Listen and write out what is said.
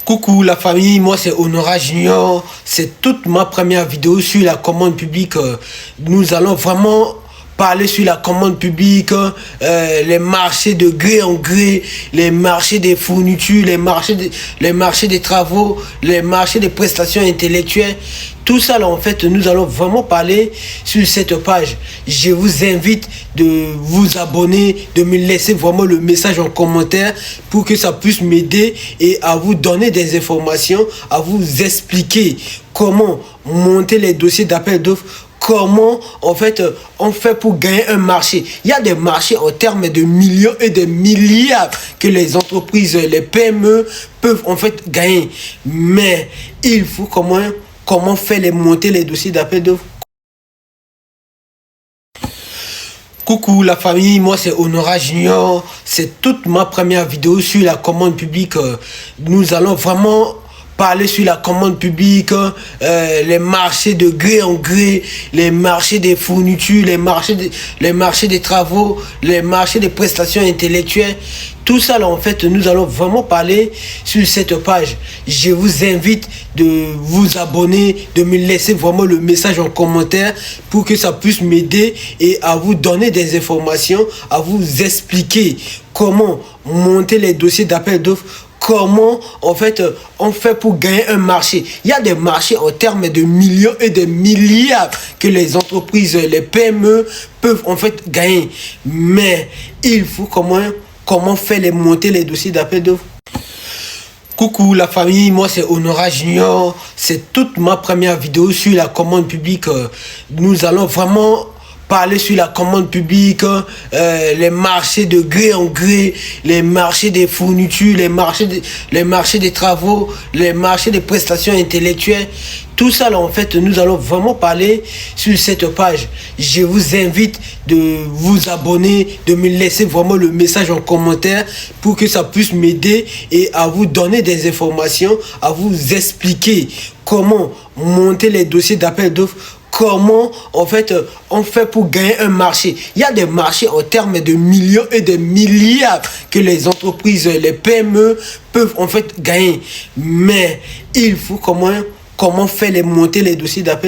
Coucou la famille, moi c'est Honora Junior, c'est toute ma première vidéo sur la commande publique. Nous allons vraiment parler sur la commande publique, les marchés de gré en gré, les marchés des fournitures, les marchés des travaux, les marchés des prestations intellectuelles. Tout ça là en fait nous allons vraiment parler sur cette page. Je vous invite de vous abonner, de me laisser vraiment le message en commentaire pour que ça puisse m'aider et à vous donner des informations, à vous expliquer comment monter les dossiers d'appel d'offres. Comment en fait on fait pour gagner un marché. Il y a des marchés en termes de millions et de milliards que les entreprises, les PME peuvent en fait gagner. Mais il faut comment faire monter les dossiers d'appel d'offres. Coucou la famille, moi c'est Honora Junior, c'est toute ma première vidéo sur la commande publique. Nous allons vraiment parler sur la commande publique, les marchés de gré en gré, les marchés des fournitures, les marchés des travaux, les marchés des prestations intellectuelles. Tout ça là en fait nous allons vraiment parler sur cette page. Je vous invite de vous abonner, de me laisser vraiment le message en commentaire pour que ça puisse m'aider et à vous donner des informations, à vous expliquer comment monter les dossiers d'appel d'offres. Comment en fait on fait pour gagner un marché. Il y a des marchés en termes de millions et de milliards que les entreprises, les PME peuvent en fait gagner. Mais il faut comment faire monter les dossiers d'appel d'offres. Coucou la famille, moi c'est Honora Junior, c'est toute ma première vidéo sur la commande publique. Nous allons vraiment parler sur la commande publique, les marchés de gré en gré, les marchés des fournitures, les marchés des travaux, les marchés des prestations intellectuelles. Tout ça là en fait nous allons vraiment parler sur cette page. Je vous invite de vous abonner, de me laisser vraiment le message en commentaire pour que ça puisse m'aider et à vous donner des informations, à vous expliquer comment monter les dossiers d'appel d'offres. Comment en fait on fait pour gagner un marché. Il y a des marchés en termes de millions et de milliards que les entreprises, les PME peuvent en fait gagner. Mais il faut comment faire monter les dossiers d'appel.